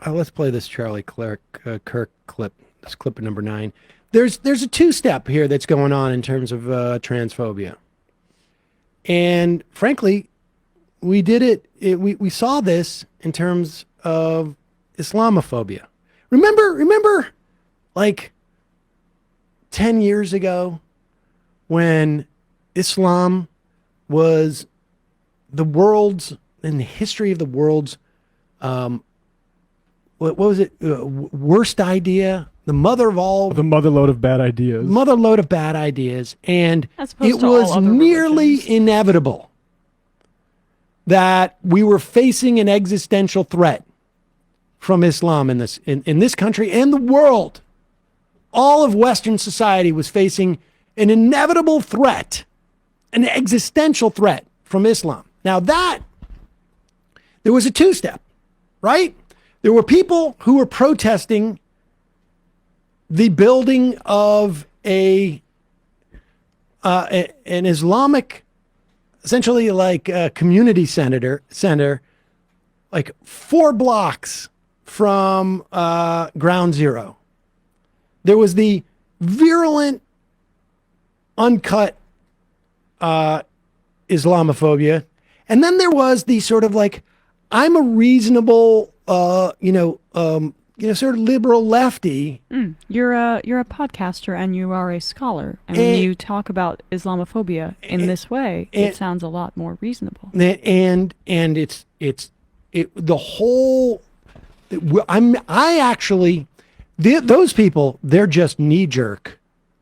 let's play this Charlie Kirk clip. This clip number 9. There's a two-step here that's going on in terms of transphobia, and frankly, we did it. We saw this in terms of Islamophobia. Remember, like 10 years ago, when Islam was in the history of the world's, what was it? Worst idea, the motherlode of bad ideas, and it was nearly inevitable that we were facing an existential threat from Islam in this country and the world. All of Western society was facing an inevitable threat, an existential threat from Islam. Now there was a two-step, right? There were people who were protesting the building of an Islamic, essentially like a community center, like 4 blocks from Ground Zero. There was the virulent, uncut Islamophobia, and then there was the sort of like, I'm a reasonable, sort of liberal lefty. You're a podcaster and you are a scholar, and when you talk about Islamophobia in this way, it sounds a lot more reasonable. And it's the whole. Those people, they're just knee-jerk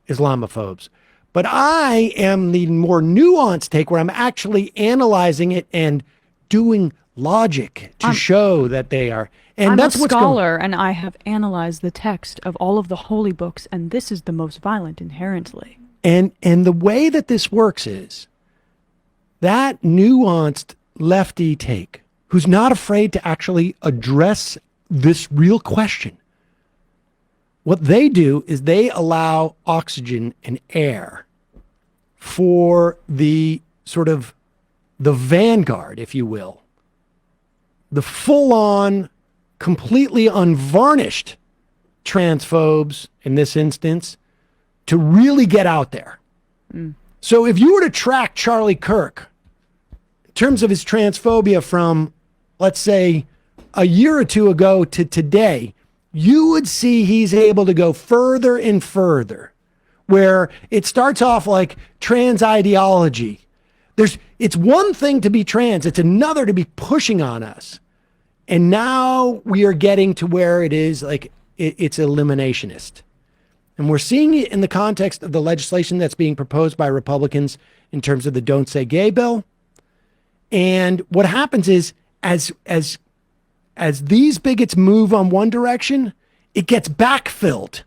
Islamophobes. But I am the more nuanced take where I'm actually analyzing it and doing logic to show that they are. And I'm a scholar, and I have analyzed the text of all of the holy books, and this is the most violent inherently. And the way that this works is that nuanced lefty take, who's not afraid to actually address this real question. What they do is they allow oxygen and air for the sort of the vanguard, if you will, the full-on, completely unvarnished transphobes in this instance, to really get out there. So if you were to track Charlie Kirk in terms of his transphobia from, let's say, a year or two ago to today, you would see he's able to go further and further, where it starts off like trans ideology. It's one thing to be trans, it's another to be pushing on us. And now we are getting to where it is like it's eliminationist. And we're seeing it in the context of the legislation that's being proposed by Republicans in terms of the Don't Say Gay bill. And what happens is, as these bigots move on one direction, it gets backfilled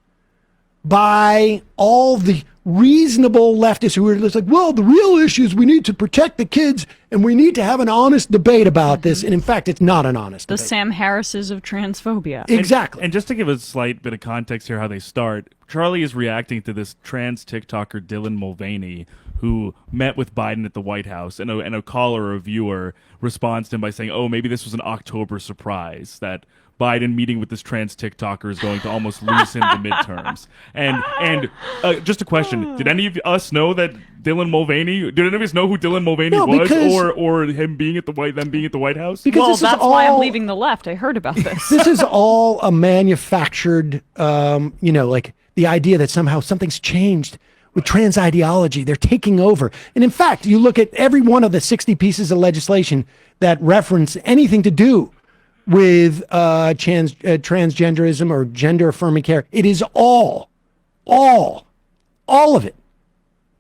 by all the reasonable leftists who are just like, well, the real issue is we need to protect the kids and we need to have an honest debate about this. And in fact, it's not an honest debate. The Sam Harrises of transphobia. Exactly. And just to give a slight bit of context here, how they start, Charlie is reacting to this trans TikToker, Dylan Mulvaney, who met with Biden at the White House, and a caller or a viewer responds to him by saying, oh, maybe this was an October surprise, that Biden meeting with this trans TikToker is going to almost lose him the midterms. And just a question, did any of us know that Dylan Mulvaney, did any of us know who Dylan Mulvaney was, or him being at the White House? Because that's why I'm leaving the left. I heard about this. This is all a manufactured, like the idea that somehow something's changed with trans ideology. They're taking over. And in fact, you look at every one of the 60 pieces of legislation that reference anything to do with transgenderism or gender affirming care. It is all of it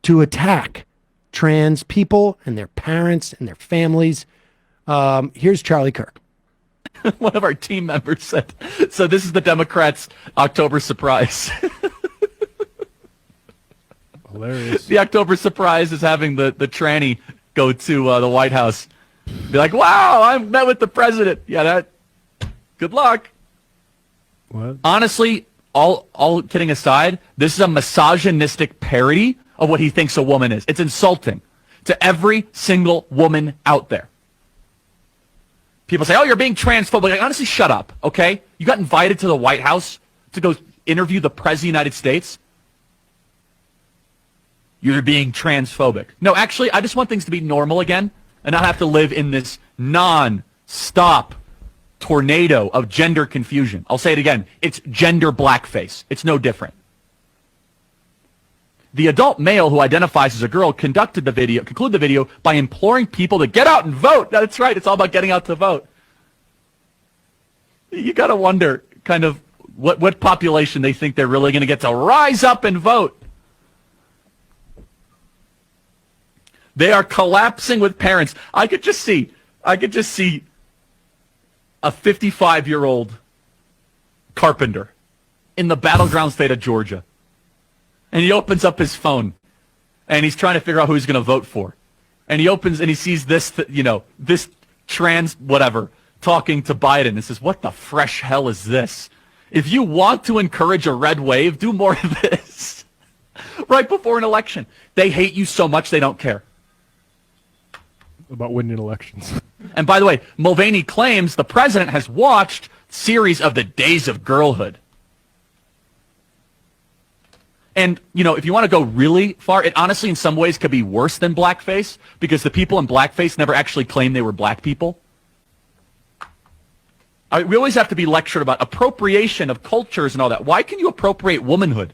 to attack trans people and their parents and their families. Here's Charlie Kirk. One of our team members said, so this is the Democrats' October surprise. Hilarious. The October surprise is having the tranny go to the White House. Be like, wow, I met with the president. Yeah, good luck. What? Honestly, all kidding aside, this is a misogynistic parody of what he thinks a woman is. It's insulting to every single woman out there. People say, oh, you're being transphobic. Like, honestly, shut up, okay? You got invited to the White House to go interview the President of the United States? You're being transphobic. No, actually, I just want things to be normal again and not have to live in this non-stop tornado of gender confusion. I'll say it again. It's gender blackface. It's no different. The adult male who identifies as a girl concluded the video by imploring people to get out and vote. That's right. It's all about getting out to vote. You got to wonder kind of what population they think they're really going to get to rise up and vote. They are collapsing with parents. I could just see a 55-year-old carpenter in the battleground state of Georgia. And he opens up his phone, and he's trying to figure out who he's going to vote for. And he opens, and he sees this, this trans whatever talking to Biden and says, what the fresh hell is this? If you want to encourage a red wave, do more of this. Right before an election. They hate you so much they don't care. About winning elections. And by the way, Mulvaney claims the president has watched series of the Days of Girlhood. And, if you want to go really far, it honestly in some ways could be worse than blackface because the people in blackface never actually claimed they were black people. We always have to be lectured about appropriation of cultures and all that. Why can you appropriate womanhood?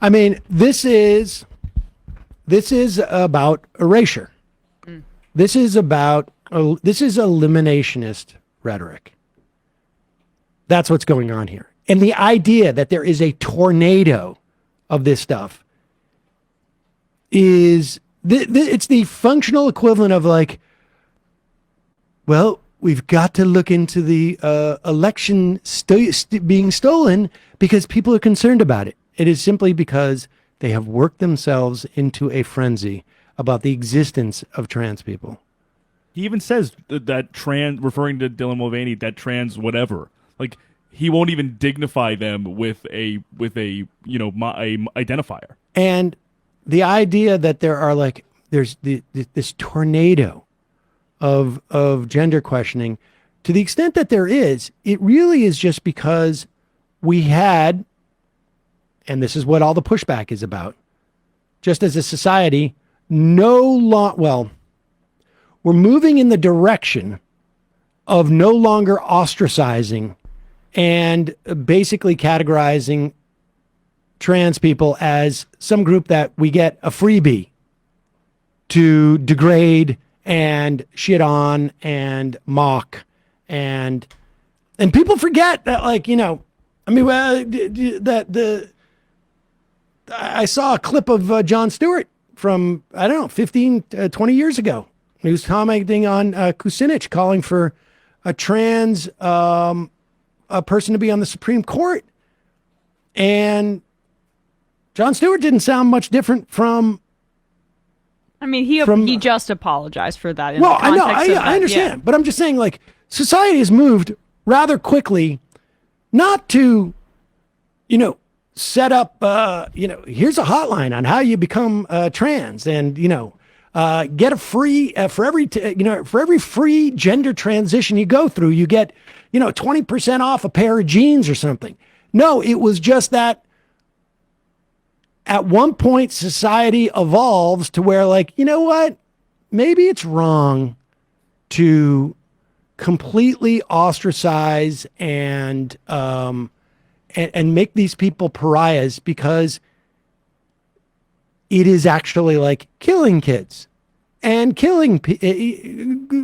I mean, this is about erasure. This is eliminationist rhetoric. That's what's going on here. And the idea that there is a tornado of this stuff is, it's the functional equivalent of like, well, we've got to look into the election being stolen because people are concerned about it. It is simply because they have worked themselves into a frenzy about the existence of trans people. He even says that trans, referring to Dylan Mulvaney, that trans whatever. Like, he won't even dignify them with a identifier. And the idea that there are there's this tornado of gender questioning, to the extent that there is, it really is just because we had, and this is what all the pushback is about, just as a society, we're moving in the direction of no longer ostracizing and basically categorizing trans people as some group that we get a freebie to degrade and shit on and mock. And people forget that, I saw a clip of Jon Stewart from, 15, 20 years ago. He was commenting on Kucinich calling for a trans a person to be on the Supreme Court. And Jon Stewart didn't sound much different from... he just apologized for that. I know, I understand. Yeah. But I'm just saying, society has moved rather quickly not to, set up, here's a hotline on how you become trans and, get a free, for every free gender transition you go through, you get, 20% off a pair of jeans or something. No, it was just that at one point society evolves to where what? Maybe it's wrong to completely ostracize and make these people pariahs because it is actually killing kids and killing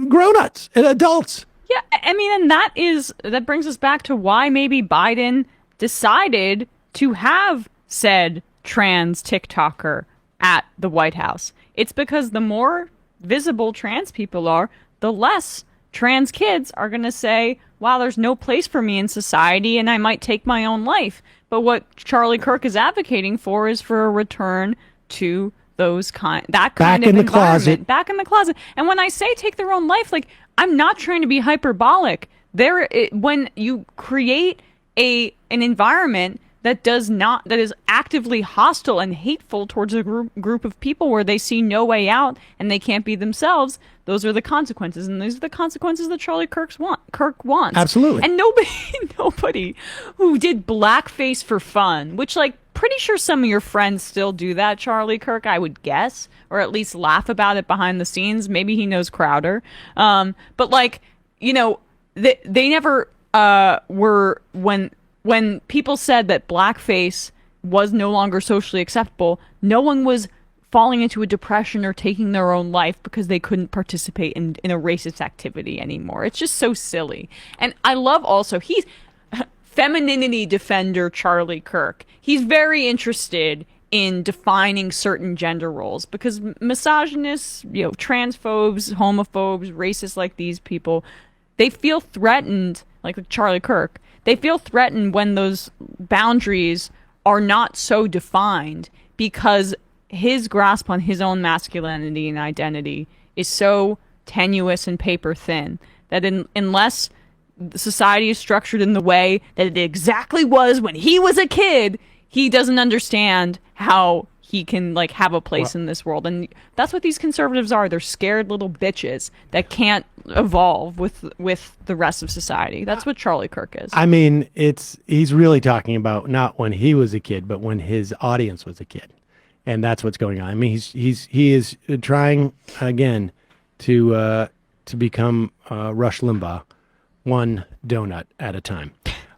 grown-ups and adults. Yeah, and that brings us back to why maybe Biden decided to have said trans TikToker at the White House. It's because the more visible trans people are, the less trans kids are going to say, wow, there's no place for me in society and I might take my own life. But what Charlie Kirk is advocating for is for a return to that kind of environment. Back in the closet. And when I say take their own life, I'm not trying to be hyperbolic. When you create an environment that is actively hostile and hateful towards a group of people where they see no way out and they can't be themselves, those are the consequences, and these are the consequences that Charlie Kirk wants. Absolutely. And nobody who did blackface for fun, which, like, pretty sure some of your friends still do that, Charlie Kirk, I would guess, or at least laugh about it behind the scenes. Maybe he knows Crowder. But, like, you know, they never were, when people said that blackface was no longer socially acceptable, no one was falling into a depression or taking their own life because they couldn't participate in a racist activity anymore. It's just so silly. And I love also, he's femininity defender Charlie Kirk. He's very interested in defining certain gender roles because misogynists, you know, transphobes, homophobes, racists like these people, they feel threatened, like Charlie Kirk, they feel threatened when those boundaries are not so defined because his grasp on his own masculinity and identity is so tenuous and paper thin that unless society is structured in the way that it exactly was when he was a kid, he doesn't understand how he can, like, have a place in this world. And that's what these conservatives are. They're scared little bitches that can't evolve with the rest of society. That's what Charlie Kirk is. I mean, he's really talking about not when he was a kid, but when his audience was a kid. And that's what's going on. I mean, he is trying again to become Rush Limbaugh, one donut at a time.